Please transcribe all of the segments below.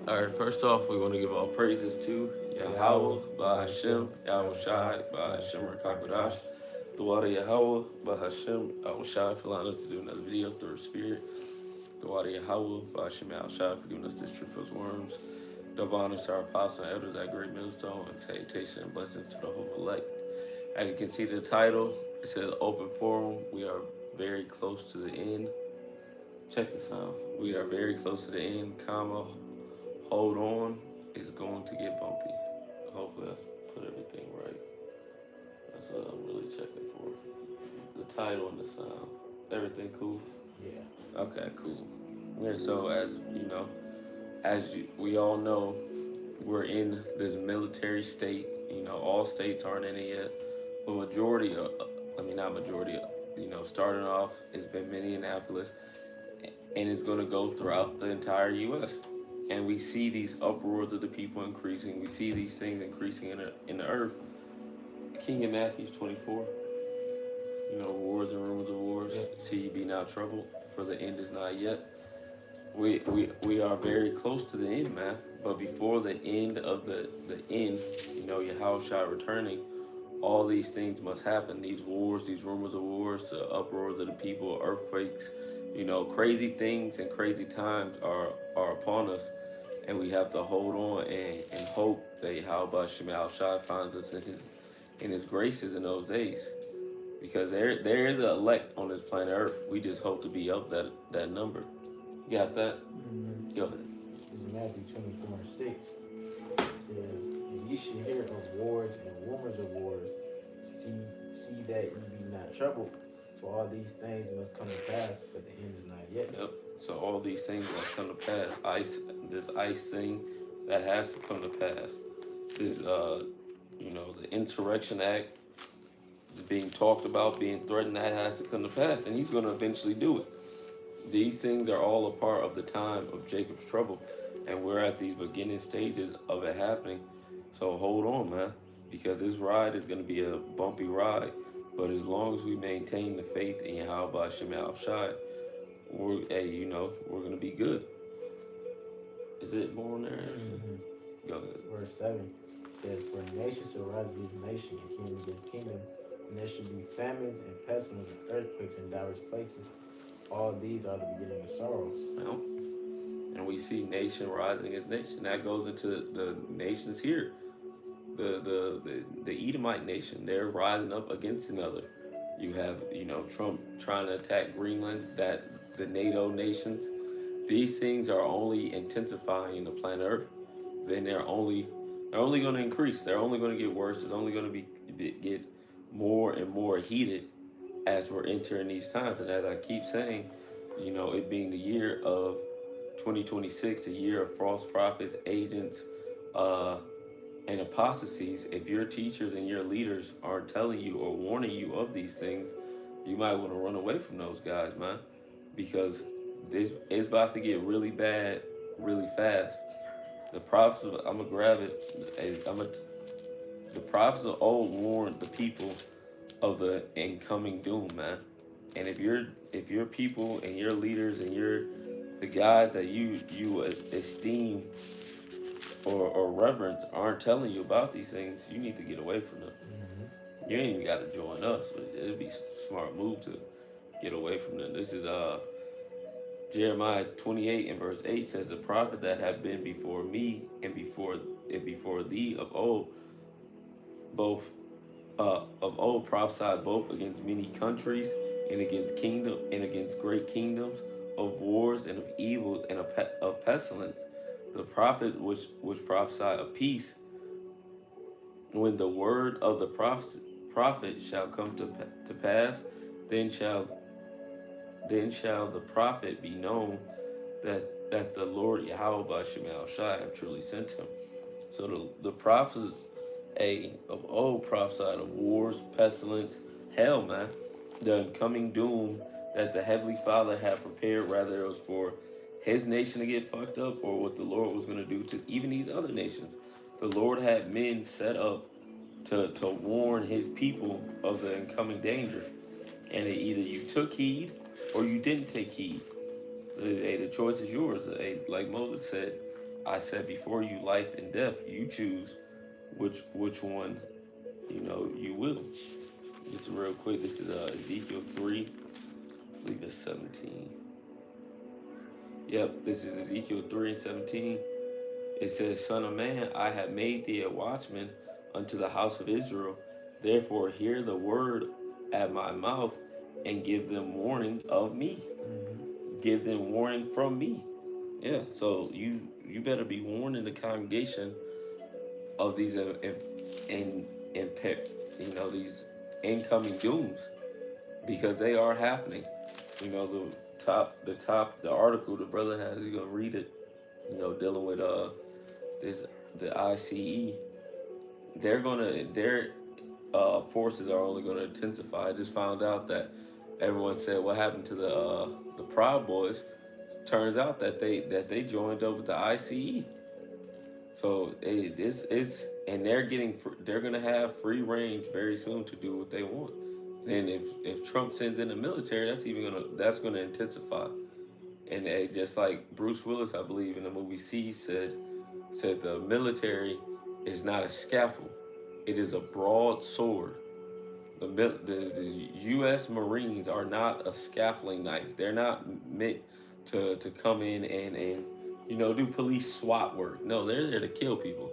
All right, first off, we want to give all praises to Yahweh, Bahashem, Yahweh Shai, Bahashem Rakakwadash, the water Yahweh, Bahashem, Yahweh Shai, for allowing us to do another video through Spirit, the water Yahweh, Bahashem, Yahweh Shai, for giving us this truth as worms, double honors to our apostles and elders at Great Millstone, and salutation and blessings to the whole elect. As you can see the title, it says Open Forum. We are very close to the end. Check this out. We are very close to the end, comma. Hold on, it's going to get bumpy. Hopefully I put everything right. That's what I'm really checking for. The title and the sound. Everything cool? Yeah. Okay, cool. Yeah, so as you know, we all know, we're in this military state. You know, all states aren't in it yet. But not majority, starting off, it's been Minneapolis. And it's going to go throughout the entire U.S. And we see these uproars of the people increasing. We see these things increasing in the earth. King of Matthew 24. Wars and rumors of wars. Yep. See ye be not troubled, for the end is not yet. We are very close to the end, man. But before the end of the end, Yahushua returning, all these things must happen. These wars, these rumors of wars, the uproars of the people, earthquakes, crazy things and crazy times are upon us. And we have to hold on and hope that Yahweh Shemel Shai finds us in his graces in those days. Because there is an elect on this planet Earth. We just hope to be of that number. You got that? Mm-hmm. Go ahead. It's in Matthew 24:6. It says, "And ye shall hear of wars and rumors of wars. See that ye be not troubled. For all these things must come to pass, but the end is not yet." Yep. So all these things must come to pass. This ice thing, that has to come to pass. This, the Insurrection Act being talked about, being threatened, that has to come to pass, and he's going to eventually do it. These things are all a part of the time of Jacob's trouble, and we're at these beginning stages of it happening. So hold on, man, because this ride is going to be a bumpy ride. But as long as we maintain the faith in Yahweh Shemel Shai, we're going to be good. Is it more in there? Mm-hmm. Go ahead. Verse 7 says, "For nation shall rise against nation, and kingdom against kingdom, and there shall be famines and pestilence and earthquakes in diverse places. All these are the beginning of sorrows." Well, and we see nation rising against nation. That goes into the nations here. The Edomite nation, they're rising up against another. You have, Trump trying to attack Greenland, the NATO nations. These things are only intensifying the planet Earth. Then they're only going to increase. They're only going to get worse. It's only going to get more and more heated as we're entering these times. And as I keep saying, it being the year of 2026, a year of false prophets, agents, and apostasies. If your teachers and your leaders aren't telling you or warning you of these things, you might want to run away from those guys, man, because it's about to get really bad really fast. The prophets of, I'm gonna grab it. The prophets of old warned the people of the incoming doom, man. And if your people and your leaders and the guys that you esteem or reverence aren't telling you about these things, you need to get away from them. Mm-hmm. You ain't even got to join us, but it'd be a smart move to get away from them. This is Jeremiah 28 and verse 8 says, "The prophet that have been before me and before thee of old, prophesied both against many countries and against great kingdoms, of wars and of evil and of pestilence. The prophet which prophesied of peace, when the word of the prophet shall come to pass, then shall the prophet be known that the Lord Yahweh Shemel Shai have truly sent him." So the prophets of old prophesied of wars, pestilence, hell, man, the coming doom that the Heavenly Father had prepared, whether it was for his nation to get fucked up or what the Lord was going to do to even these other nations. The Lord had men set up to warn his people of the incoming danger. And either you took heed or you didn't take heed. The choice is yours. Like Moses said, I said before you life and death. You choose which one you will. Just real quick. This is Ezekiel 3. I believe it's 17. Yep, this is Ezekiel 3 and 17. It says, Son of man, I have made thee a watchman unto the house of Israel. Therefore hear the word at my mouth and give them warning of me. Give them warning from me. Yeah, so you better be warning the congregation of these these incoming dooms, because they are happening. The article the brother has, he's gonna read it. Dealing with the ICE. Their forces are only gonna intensify. I just found out that everyone said what happened to the Proud Boys. Turns out that they joined up with the ICE. So and they're gonna have free range very soon to do what they want. And if Trump sends in the military, that's gonna intensify. And just like Bruce Willis, I believe in the movie C said the military is not a scaffold; it is a broadsword. The U.S. Marines are not a scaffolding knife. They're not meant to come in and do police SWAT work. No, they're there to kill people.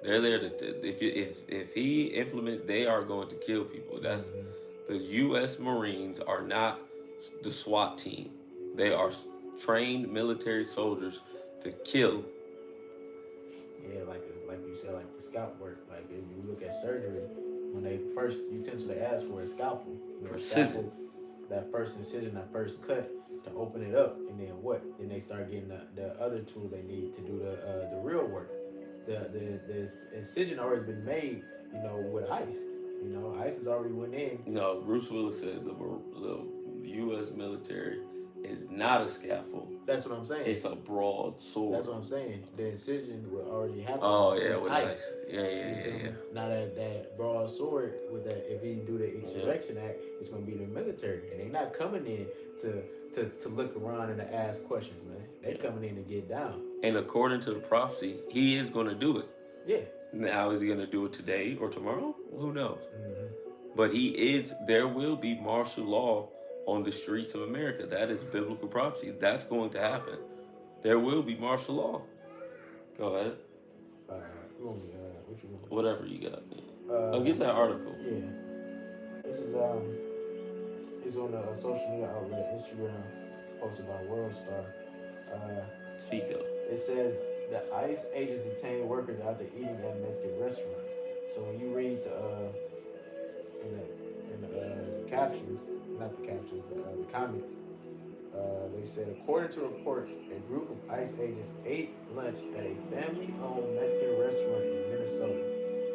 They're there to if he implements, they are going to kill people. That's the U.S. Marines are not the SWAT team. They are trained military soldiers to kill. Yeah, like you said, like the scalp work. Like if you look at surgery, when they first utensil they ask for a scalpel. Precision. Scalpel, that first incision, that first cut to open it up, and then what? Then they start getting the other tools they need to do the real work. The incision already been made, with ice. Ice has already went in. No, Bruce Willis said the U.S. military is not a scaffold. That's what I'm saying. It's a broadsword. That's what I'm saying. The incision will already happen. Oh yeah, with ice. Yeah. Now that broadsword with that, if he do the Insurrection Act, it's gonna be the military, and they not coming in to look around and to ask questions, man. They coming in to get down. And according to the prophecy, he is gonna do it. Yeah. Now, is he gonna do it today or tomorrow? Who knows? But there will be martial law on the streets of America. That is biblical prophecy. That's going to happen. There will be martial law. Go ahead. What you want? Whatever you got. I'll get that article. Yeah. This is it's on a social media outlet, Instagram. It's posted by WorldStar. Speak up. It says the ICE agents detain workers after eating at a Mexican restaurant. So when you read the captions, not the captions, the comments, they said, according to reports, a group of ICE agents ate lunch at a family-owned Mexican restaurant in Minnesota,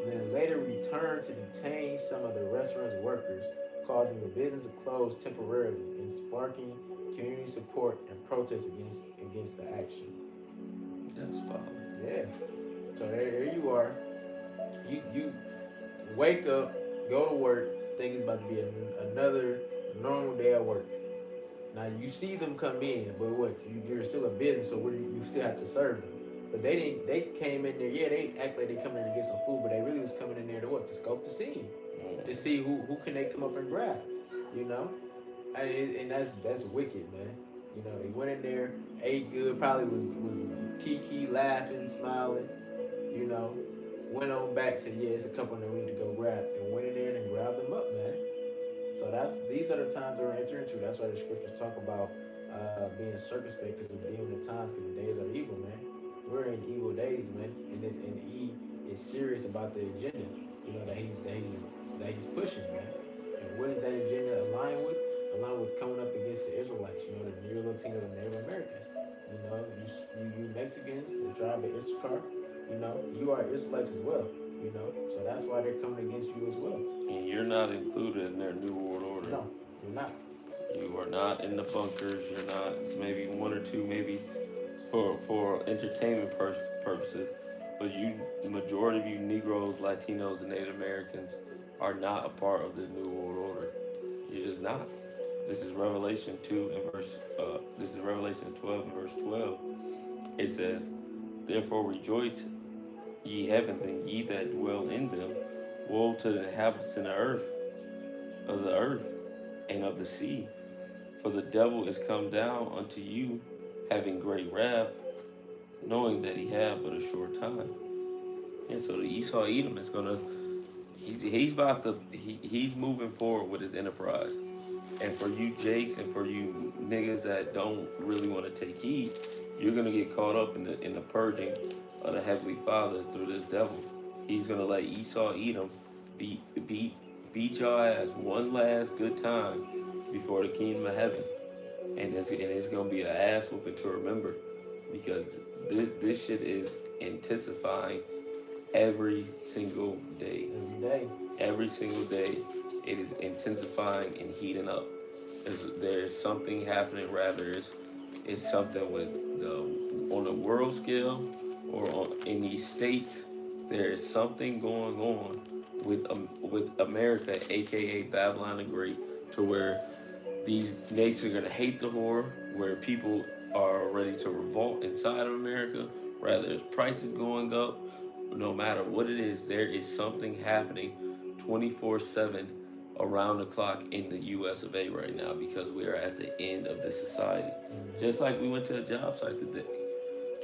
and then later returned to detain some of the restaurant's workers, causing the business to close temporarily and sparking community support and protests against the action. That's fine. Yeah. So there you are. You wake up, go to work, think it's about to be another normal day at work. Now you see them come in, but what? You're still a business, so you still have to serve them. But they didn't. They came in there. Yeah, they act like they come in to get some food, but they really was coming in there to what? To scope the scene, to see who can they come up and grab. And that's wicked, man. They went in there, ate good, probably was kiki, laughing, smiling. Went on back, said, yeah, it's a couple that we need to go grab, and went in there and grabbed them up, man. So these are the times that we're entering into. That's why the scriptures talk about being circumspect, because we're dealing with times, because the days are evil, man. We're in evil days, man, and he is serious about the agenda, that he's pushing, man. And what is that agenda align with? Align with coming up against the Israelites, the Neo Latino, the Native Americans. You Mexicans, the tribe of Issachar, you are Israelites as well. So that's why they're coming against you as well. And you're not included in their New World Order. No, you're not. You are not in the bunkers. You're not, maybe one or two, maybe for entertainment purposes. But the majority of you Negroes, Latinos, and Native Americans are not a part of the New World Order. You're just not. This is Revelation 2 and verse. This is Revelation 12 and verse 12. It says, Therefore rejoice, ye heavens, and ye that dwell in them. Woe to the inhabitants of the earth, and of the sea. For the devil is come down unto you, having great wrath, knowing that he have but a short time. And so the Esau Edom is gonna he's about to he's moving forward with his enterprise. And for you Jakes and for you niggas that don't really want to take heed, you're gonna get caught up in the purging of the Heavenly Father through this devil. He's gonna let Esau Edom beat beat beat your ass one last good time before the kingdom of heaven. And it's gonna be an ass whooping to remember, because this shit is intensifying every single day. Every day. Every single day, it is intensifying and heating up. There's something happening. Rather, it's something with on the world scale or in these states. There is something going on with America, aka Babylon the Great, to where these nations are gonna hate the whore, where people are ready to revolt inside of America. Rather, there's prices going up. No matter what it is, there is something happening 24/7 around the clock in the US of A right now, because we are at the end of this society. Just like we went to a job site today.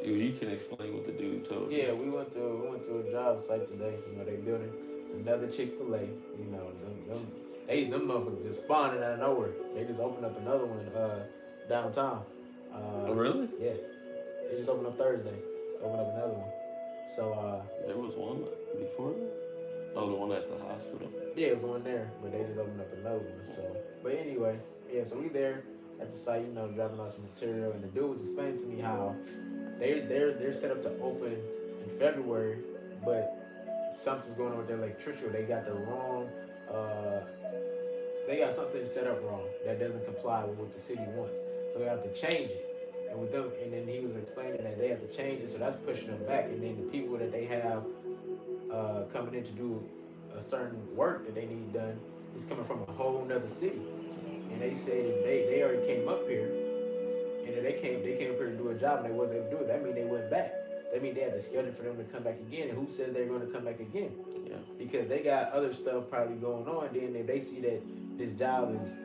You can explain what the dude told you. Yeah, we went to a job site today. You know, they building another Chick-fil-A. You know, them motherfuckers just spawning out of nowhere. They just opened up another one downtown. Oh, really? Yeah, they just opened up Thursday. Opened up another one. So There was one before that? Oh, the one at the hospital. yeah, it was one there, but they just opened up another one. So, but anyway, yeah. So we there at the site, you know, dropping off some material, and the dude was explaining to me how they're set up to open in February, but something's going on with their electricity. They got the wrong. They got something set up wrong that doesn't comply with what the city wants. So they have to change it. And with them, and then he was explaining that they have to change it, so that's pushing them back. And then the people that they have coming in to do a certain work that they need done is coming from a whole nother city. And they said that they already came up here, and then they came up here to do a job, and they wasn't able to do it. That means they went back. That means they had to schedule for them to come back again. And who says they're going to come back again? Yeah. Because they got other stuff probably going on. Then if they see that this job is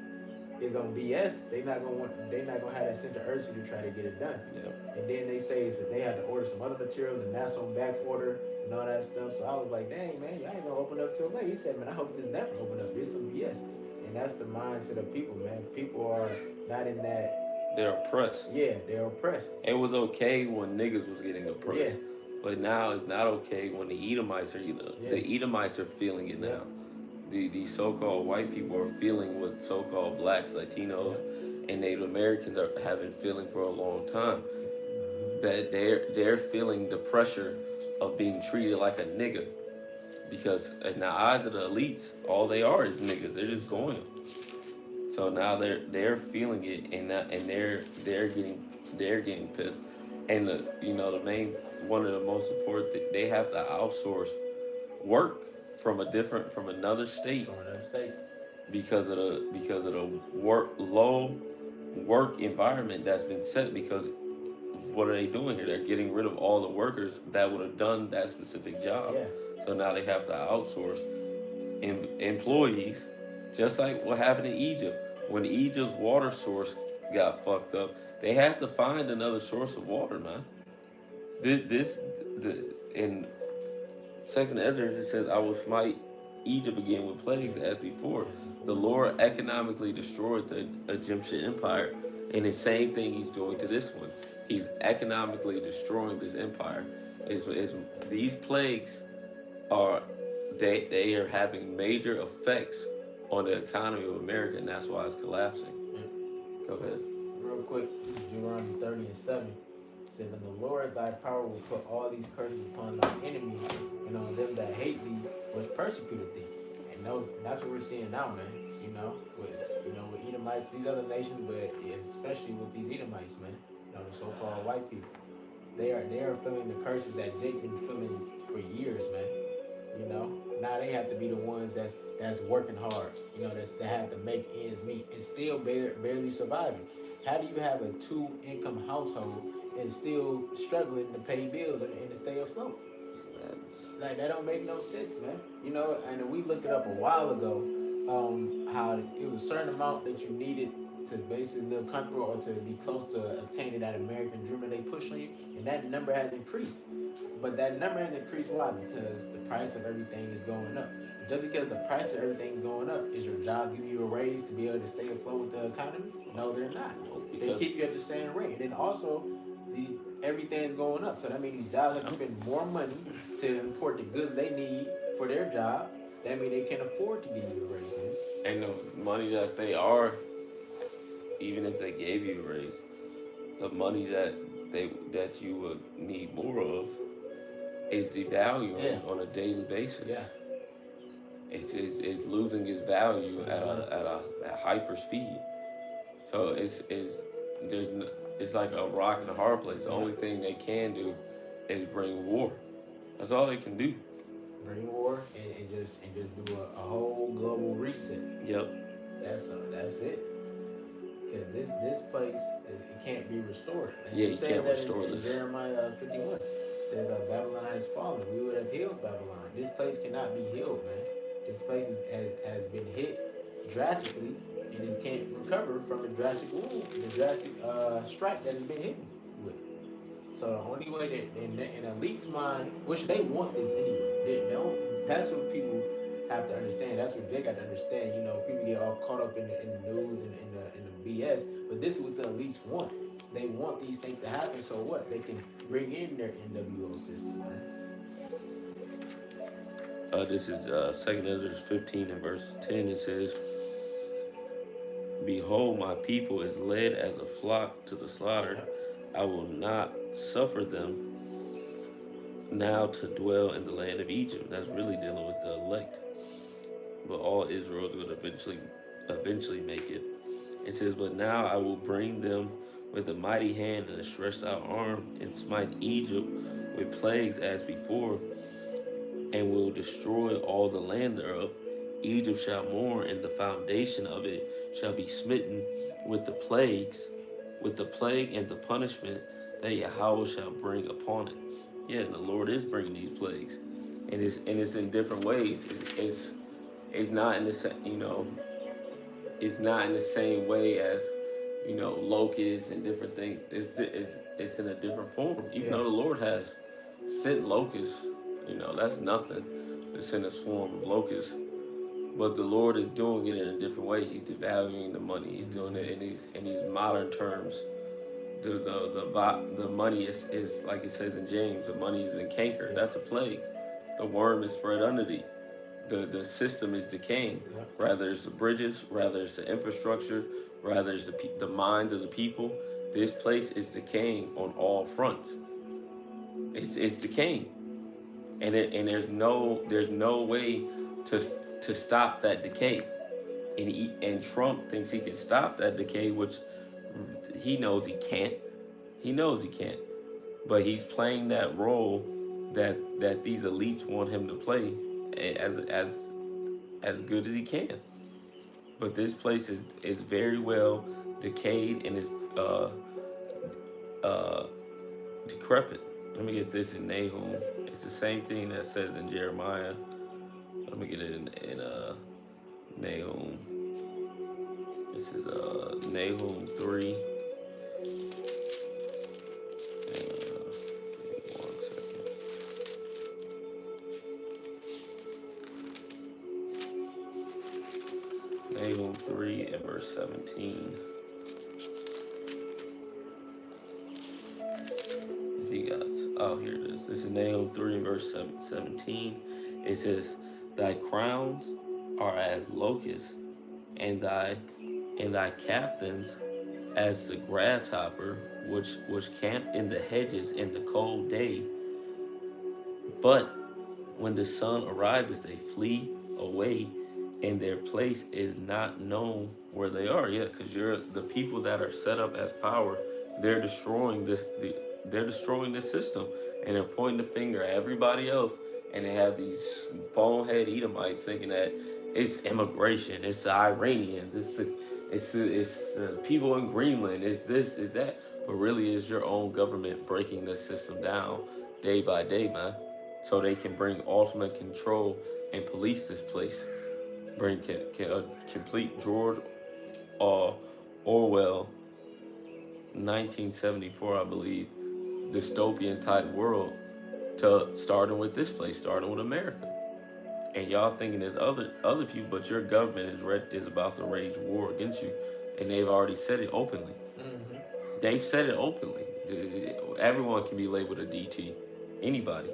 on BS, they're not gonna have that sense of urgency to try to get it done. Yeah. And then they say that they had to order some other materials, and that's on back order and all that stuff. So I was like, dang man, y'all ain't gonna open up till late. He said, man, I hope this never open up. This some BS. And that's the mindset of people, man. People are not in that. They're oppressed. Yeah, they're oppressed. It was okay when niggas was getting oppressed. Yeah. But now it's not okay when the Edomites are, the Edomites are feeling it now. The so-called white people are feeling what so-called blacks, Latinos, and Native Americans have been feeling for a long time. That they're feeling the pressure of being treated like a nigga, because in the eyes of the elites, all they are is niggas. They're just going. So now they're feeling it, and they're getting pissed. And the main one of the most important, they have to outsource work from another state because of the low work environment that's been set. Because what are they doing here? They're getting rid of all the workers that would have done that specific job. Yeah. So now they have to outsource employees, just like what happened in Egypt. When Egypt's water source got fucked up, they had to find another source of water, man. In Second Ezra, it says, I will smite Egypt again with plagues as before. The Lord economically destroyed the Egyptian empire, and the same thing he's doing to this one. He's economically destroying this empire. These plagues they are having major effects on the economy of America, and that's why it's collapsing. Go ahead. Real quick, Deuteronomy 30:7 says, and the Lord thy power will put all these curses upon thy enemies, and on them that hate thee, which persecuted thee. And that's what we're seeing now, man. With Edomites, these other nations, but especially with these Edomites, man. The so-called white people. They are feeling the curses that they've been feeling for years, man. Now they have to be the ones that's working hard. That have to make ends meet and still barely surviving. How do you have a 2-income household and still struggling to pay bills and to stay afloat. Like that don't make no sense, man. You know, and we looked it up a while ago. How it was a certain amount that you needed to basically live comfortable or to be close to obtaining that American dream that they push on you, and that number has increased. But that number has increased why? Because the price of everything is going up. Just because the price of everything is going up, is your job giving you a raise to be able to stay afloat with the economy? No, they're not. They keep you at the same rate. And then also, the everything's going up. So that means these jobs have to spend more money to import the goods they need for their job. That means they can't afford to give you a raise, man. And the money that they are, even if they gave you a raise, the money that you would need more of is devaluing on a daily basis. Yeah. It's losing its value at a hyper speed. So it's like a rock and a hard place. The only thing they can do is bring war. That's all they can do. Bring war and just do a whole global reset. Yep. That's it. Because this place it can't be restored. And yeah, you can't restore in this. Jeremiah 51 says Babylon has fallen. We would have healed Babylon. This place cannot be healed, man. This place has been hit drastically, and it can't recover from the drastic wound, the drastic strike that has been hit with. So the only way that in elite's mind, which they want this anyway, they don't. That's what people have to understand. That's what they got to understand. You know, people get all caught up in the news and in the BS, but this is what the elites want. They want these things to happen. So what? They can bring in their NWO system, man. This is 2 Ezra 15 and verse 10. It says, "Behold, my people is led as a flock to the slaughter. I will not suffer them now to dwell in the land of Egypt." That's really dealing with the elect. But all Israel is going to eventually make it. It says, "But now I will bring them with a mighty hand and a stretched out arm, and smite Egypt with plagues as before, and will destroy all the land thereof. Egypt shall mourn, and the foundation of it shall be smitten with the plague and the punishment that Yahweh shall bring upon it." Yeah, and the Lord is bringing these plagues, and it's in different ways. It's not in the it's not in the same way as locusts and different things. It's in a different form. Even though the Lord has sent locusts, that's nothing to send a swarm of locusts. But the Lord is doing it in a different way. He's devaluing the money. He's doing it in these modern terms. The money is like it says in James. The money is in canker. That's a plague. The worm is spread under thee. The system is decaying. Rather it's the bridges, rather it's the infrastructure, rather it's the minds of the people. This place is decaying on all fronts. It's decaying, and there's no way to stop that decay. And Trump thinks he can stop that decay, which he knows he can't. He knows he can't, but he's playing that role that these elites want him to play as good as he can. But this place is very well decayed and is decrepit. Let me get this in Nahum. It's the same thing that says in Jeremiah. Let me get it in Nahum. This is Nahum 3. Nahum 3 and verse 17. Here it is. This is Nahum 3 and verse 17. It says, "Thy crowns are as locusts, and thy captains as the grasshopper, which camp in the hedges in the cold day. But when the sun arises, they flee away, and their place is not known where they are." Yeah, because the people that are set up as power, they're destroying this system, and they're pointing the finger at everybody else. And they have these bonehead Edomites thinking that it's immigration, it's the Iranians, It's people in Greenland. It's this, it's that. But really, it's your own government breaking the system down day by day, man. So they can bring ultimate control and police this place. Bring a complete George uh, Orwell 1974, I believe, dystopian type world to starting with this place, starting with America. And y'all thinking there's other people, but your government is about to rage war against you, and they've already said it openly. Mm-hmm. They've said it openly. Everyone can be labeled a DT, anybody.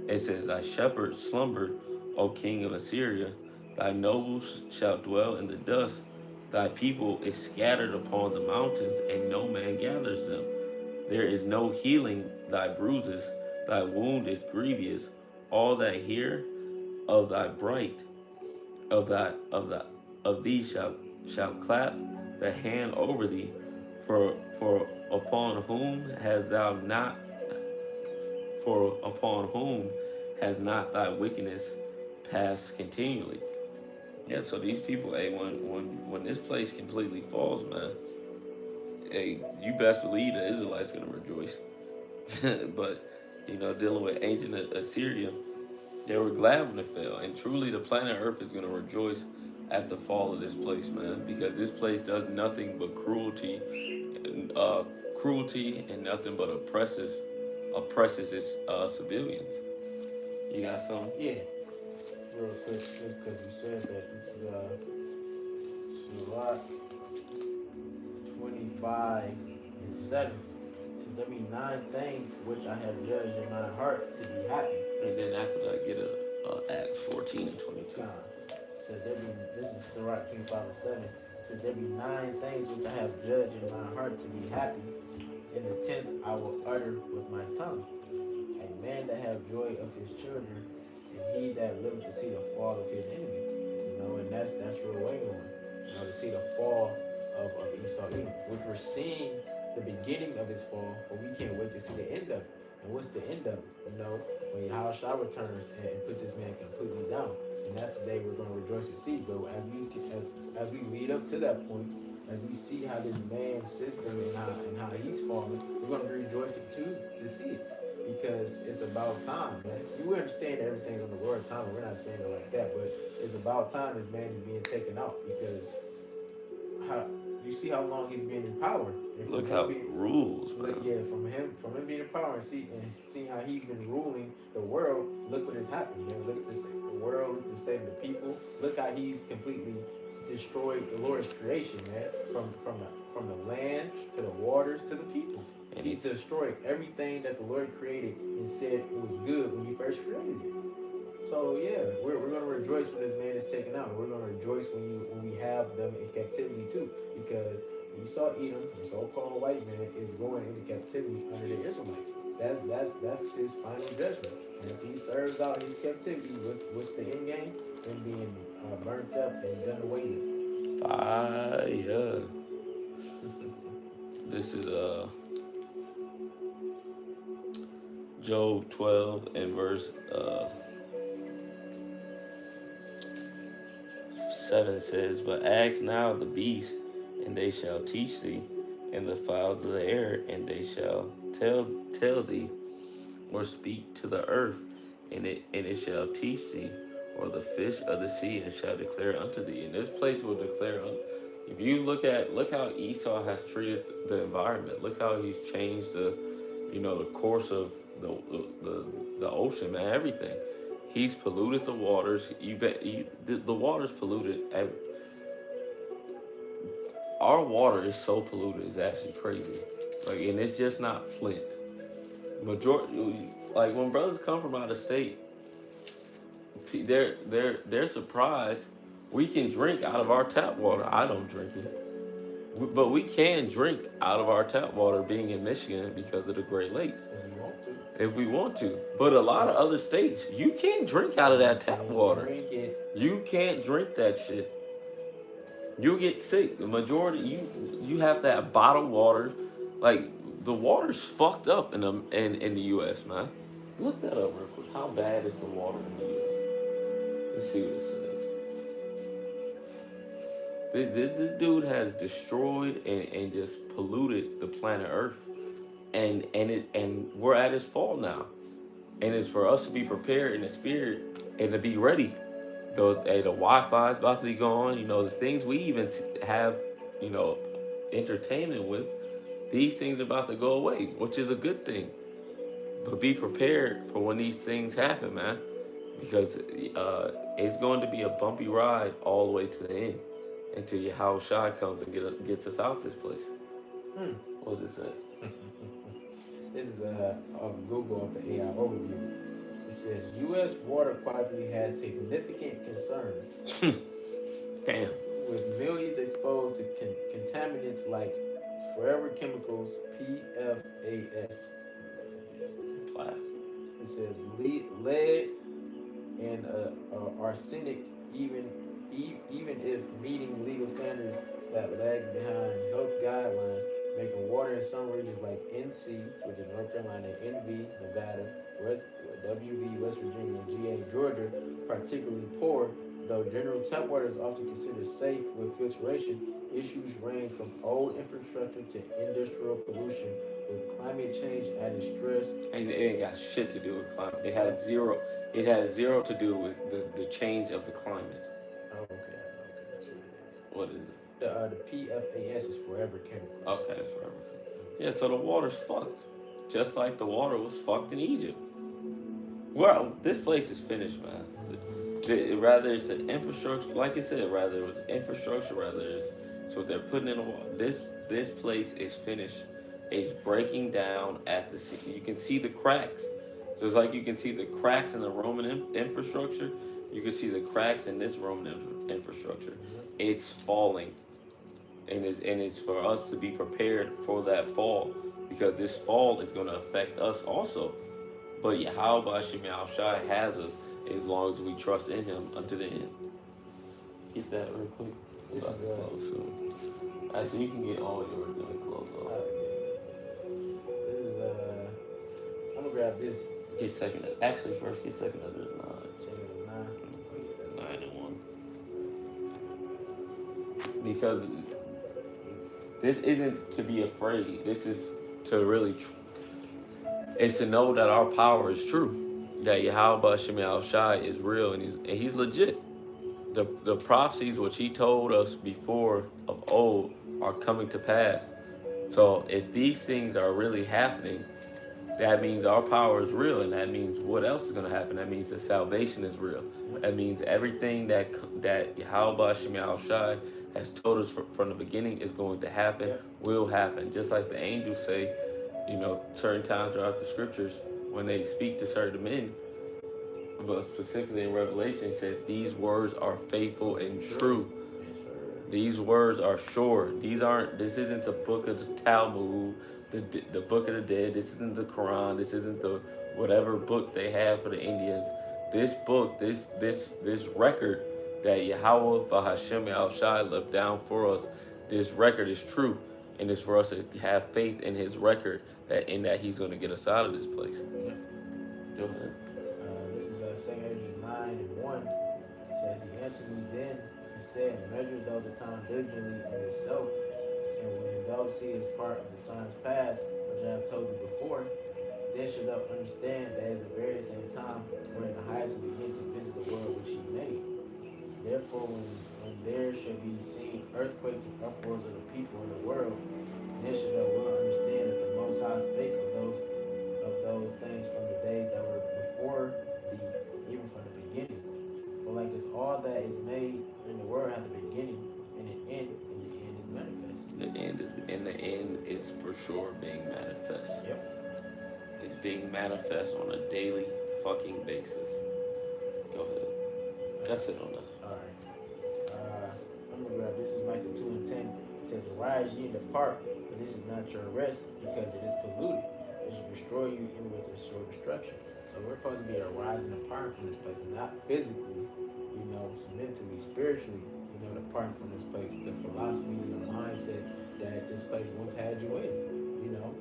It says, "Thy shepherd slumbered, O king of Assyria. Thy nobles shall dwell in the dust. Thy people is scattered upon the mountains, and no man gathers them. There is no healing thy bruises. Thy wound is grievous. All that hear of thy bright of thee shall clap the hand over thee, for upon whom has thou not for upon whom has not thy wickedness passed continually." Yeah, so these people, hey, when this place completely falls, man, hey, you best believe the Israelites gonna rejoice. But dealing with ancient Assyria, they were glad when it fell, and truly the planet Earth is gonna rejoice at the fall of this place, man, because this place does nothing but cruelty, and nothing but oppresses its civilians. You got something? Yeah, real quick, just because you said that. This is Sirach 25:7. It says, "There be 9 things which I have judged in my heart to be happy." And then after that, get Acts 14 and 22. Says this is Sirach 25:7. It says, "There be 9 things which I have judged in my heart to be happy. In the 10th I will utter with my tongue. A man that have joy of his children, and he that liveth to see the fall of his enemy." And that's real way on. To see the fall of Esau Edom, which we're seeing the beginning of his fall, but we can't wait to see the end of it. And what's the end of it? When Yahushua returns and put this man completely down. And that's the day we're going to rejoice to see. But as we lead up to that point, as we see how this man's system and how he's falling, we're going to be rejoicing too to see it. Because it's about time, man. We understand everything's on the word time, and we're not saying it like that, but it's about time this man is being taken out. Because you see how long he's been in power. Look how it rules, man. Yeah, from him being in power and seeing how he's been ruling the world. Look what has happened, man. Look at the state of the world. Look at the state of the people. Look how he's completely destroyed the Lord's creation, man. From the land to the waters to the people. And he's destroyed everything that the Lord created and said it was good when he first created it. So yeah, we're gonna rejoice when this man is taken out. We're gonna rejoice when we have them in captivity too, because Esau Edom, the so-called white man, is going into captivity under the Israelites. That's his final judgment. And if he serves out his captivity, what's the end game? Him being burnt up and done away with. Fire. This is Job 12 and verse 7 says, "But ask now the beasts, and they shall teach thee, and the fowls of the air, and they shall tell thee, or speak to the earth, and it shall teach thee, or the fish of the sea, and shall declare unto thee." And this place will declare. If you look how Esau has treated the environment, look how he's changed the course of the ocean, man, everything. He's polluted the waters. The water's polluted. Our water is so polluted, it's actually crazy. And it's just not Flint. Majority, when brothers come from out of state, they're surprised we can drink out of our tap water. I don't drink it, but we can drink out of our tap water being in Michigan because of the Great Lakes. If we want to. But a lot of other states, you can't drink out of that tap water. You can't drink that shit. You'll get sick. The majority, you have to have bottled water. The water's fucked up in the U.S., man. Look that up real quick. How bad is the water in the U.S.? Let's see what it says. This dude has destroyed and just polluted the planet Earth, and we're at his fall now, and it's for us to be prepared in the spirit and to be ready. The Wi-Fi is about to be gone. You know, the things we even have, you know, entertainment with, these things are about to go away, which is a good thing. But be prepared for when these things happen, man, because it's going to be a bumpy ride all the way to the end until Yahweh Shai comes and gets us out this place. Hmm. What does it say? This is on Google of the AI overview. It says U.S. water quality has significant concerns, Damn. with millions exposed to contaminants like forever chemicals (PFAS). Plastic. It says lead and arsenic, even if meeting legal standards that lag behind health guidelines, making water in some regions like NC, which is North Carolina, NV, Nevada, West WV, West Virginia, and GA, Georgia, particularly poor. Though general tap water is often considered safe with filtration, issues range from old infrastructure to industrial pollution, with climate change adding stress. And it ain't got shit to do with climate. It has zero. It has zero to do with the change of the climate. Oh, okay, that's what it is. What is it? The PFAS is forever chemicals. Okay, it's forever. Yeah, so the water's fucked, just like the water was fucked in Egypt. Well, this place is finished, man. Rather it's an infrastructure, like I said, rather it was infrastructure, rather it's what they're putting in the water. This place is finished. It's breaking down at the. You can see the cracks. Just like you can see the cracks in the Roman infrastructure, you can see the cracks in this Roman infrastructure. It's falling, and it's for us to be prepared for that fall, because this fall is going to affect us also. But Yahweh Shem Shai has us as long as we trust in Him unto the end. Get that real quick. This is close soon. Actually, you can get all yours and then close off. This is I'm gonna grab this. Get second. Actually, first get second of this 9. Second of 9. Oh, yeah, 9 and 1. Because this isn't to be afraid. This is to really. It's to know that our power is true. That Yahweh Shem Shai is real and he's legit. The prophecies which he told us before of old are coming to pass. So if these things are really happening, that means our power is real, and that means what else is going to happen? That means the salvation is real. That means everything that Yahweh Shem Shai has told us from the beginning is going to happen, will happen. Just like the angels say, you know, certain times throughout the scriptures when they speak to certain men, but specifically in Revelation, it said these words are faithful and true. These words are sure. This isn't the book of the Talmud, the book of the dead. This isn't the Quran. This isn't the whatever book they have for the Indians. This book, this record that Yahweh Bahashem Al Shai left down for us, this record is true. And it's for us to have faith in his record that he's going to get us out of this place. Yeah. Go ahead. This is 2 Edges 9 and 1. It says, He answered me then, He said, measure thou the time diligently in yourself, and when thou seest part of the signs past, which I have told you before, then shalt thou understand that at the very same time when the highest will begin to visit the world which he made. Therefore, when there shall be seen earthquakes and uproars of the people in the world, then shall thou well understand that the Most High spake of those things from the days that were before thee, even from the beginning. For like as all that is made in the world has a beginning and an end, and the end is manifest. The end is for sure being manifest. Yep. It's being manifest on a daily fucking basis. Go ahead. That's it on that. Alright. I'm gonna grab this. Is Micah 2 and 10. It says, Arise ye and depart, for this is not your rest, because it is polluted. It shall destroy you even with a sure destruction. So we're supposed to be arising apart from this place, not physically, so mentally, spiritually, departing from this place. The philosophies and the mindset that this place once had you in.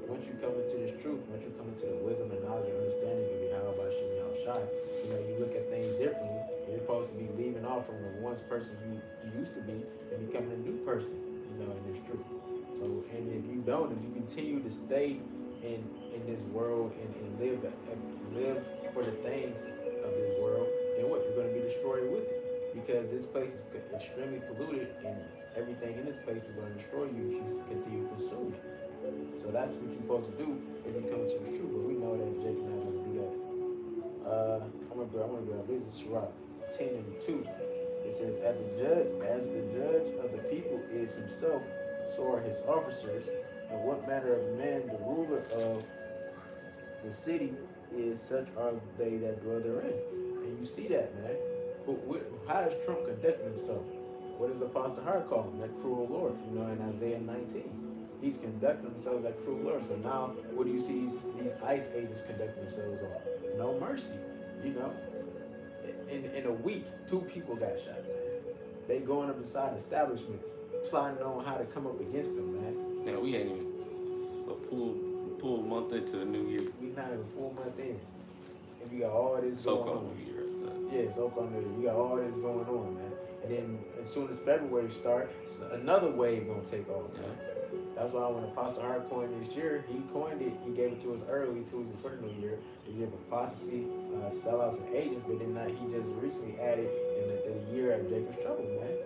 Once you come into this truth, once you come into the wisdom and knowledge and understanding of Yahweh Shem Shai, you look at things differently. You're supposed to be leaving off from the once person you used to be and becoming a new person, in this truth. So, and if you don't, if you continue to stay in this world and live for the things of this world, then what? You're going to be destroyed with it because this place is extremely polluted and everything in this place is going to destroy you if you continue to consume it. So that's what you're supposed to do if you come to the truth. But we know that Jake not going to do that. I'm gonna go. This is Sirach 10:2. It says, as the judge of the people is himself, so are his officers. And what manner of men the ruler of the city is, such are they that dwell therein. And you see that, man. How is Trump conducting himself? What does Apostle Hart call him? That cruel Lord, in Isaiah 19. He's conducting themselves like cruel Lord. So now, what do you see these ICE agents conducting themselves on? No mercy, In a week, 2 people got shot, man. They going up inside establishments, plotting on how to come up against them, man. Now we ain't even a full month into the new year. We not even a full month in, and we got all this So-called going on. new year. Yeah, so-called new year. We got all this going on, man. And then as soon as February starts, another wave gonna take off, man. That's why when Apostle Hart coined this year, he coined it. He gave it to us early, 2 weeks before the new year. The year of apostasy, sellouts, and agents. But then he just recently added in the year of Jacob's trouble, man.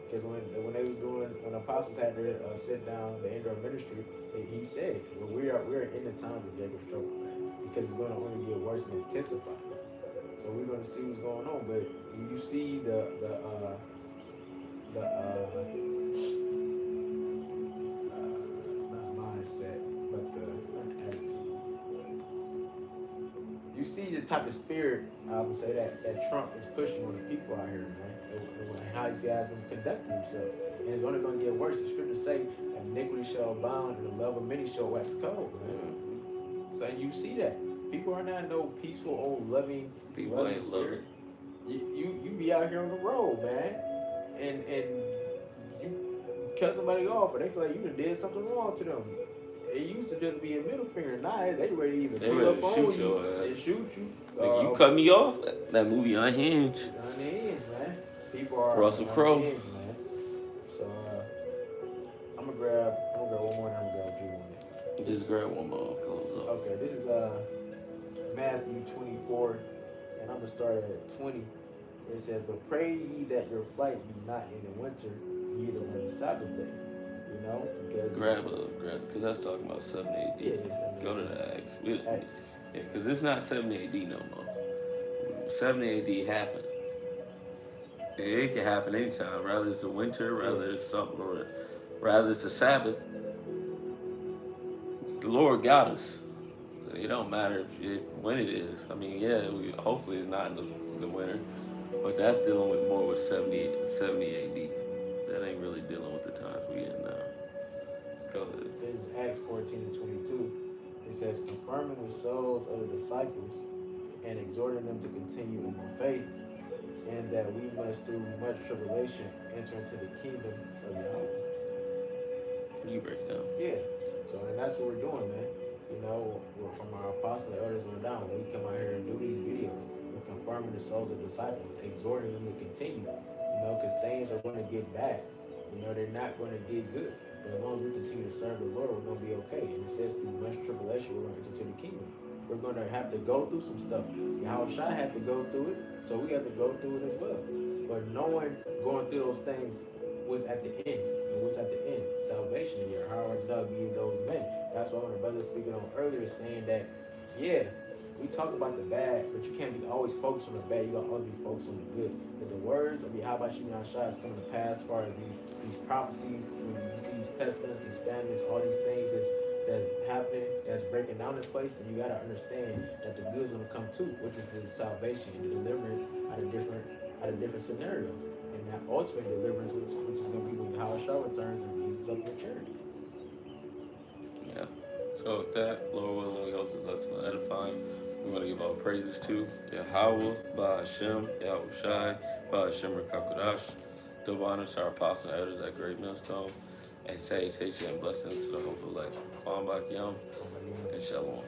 Because when they was when apostles had their sit down, the end of ministry, he said, well, we're in the times of Jacob's trouble, man. Because it's going to only get worse and intensify. So we're going to see what's going on. But you see the mindset, but the attitude. You see the type of spirit, I would say, that Trump is pushing on the people out here, man. And how he has them conducting themselves. And it's only going to get worse. The scriptures say, iniquity shall abound and the love of many shall wax cold, man. So you see that. People are not no peaceful, old, loving spirit. You be out here on the road, man. And you cut somebody off, and they feel like you done did something wrong to them. It used to just be a middle finger. Now they ready to either pull up on you and shoot you. You cut me off. That movie Unhinged. Unhinged, man. People are Russell Crowe. Man. So I'm gonna grab one more, and I'm gonna grab you one. Just grab one more. Close up. Okay, this is Matthew 24, and I'm gonna start at 20. It says, "But pray ye that your flight be not in the winter, neither on the Sabbath day." Because grab, because that's talking about 70 AD. Yeah, Go to the Acts. Yeah, because it's not 70 AD no more. 70 AD happened. It can happen anytime. Rather it's a winter, rather it's something, or rather it's a Sabbath. The Lord got us. It don't matter if when it is. I mean, hopefully it's not in the winter, but that's dealing with more with 70 AD. That ain't really dealing with the times we in now. Go ahead. This is Acts 14:22. It says, confirming the souls of the disciples and exhorting them to continue in the faith, and that we must through much tribulation enter into the kingdom of Yahweh. You break down. Yeah. So, and that's what we're doing, man. From our apostles and elders on down, we come out here and do these videos. We're confirming the souls of the disciples, exhorting them to continue. Because things are going to get bad. They're not going to get good. But as long as we continue to serve the Lord, we're going to be okay. And it says through much tribulation, we're going to enter into the kingdom. We're going to have to go through some stuff. Yahushua had to go through it, so we have to go through it as well. But knowing going through those things was at the end. And what's at the end? Salvation in your heart shall be those men. That's why when the brother speaking on earlier saying that, we talk about the bad, but you can't be always focused on the bad. You gotta always be focused on the good. But the words of Yahweh Shah is coming to pass as far as these prophecies, when you see these pestilence, these famines, all these things that's happening, that's breaking down this place, then you gotta understand that the good is gonna come too, which is the salvation, the deliverance out of different scenarios. And that ultimate deliverance, which is gonna be when Yahweh Shah returns and uses up your chariots. Yeah. So with that, Lord willing, we hope this lesson will edify. We want to give all praises to Yahweh, Ba'ashem, Yahushai, Ba'ashem Rakakudash. Double honor to our apostles and elders at Great Millstone. And salutation and blessings to the hopeful elect. Kwam Bak Yom and Shalom.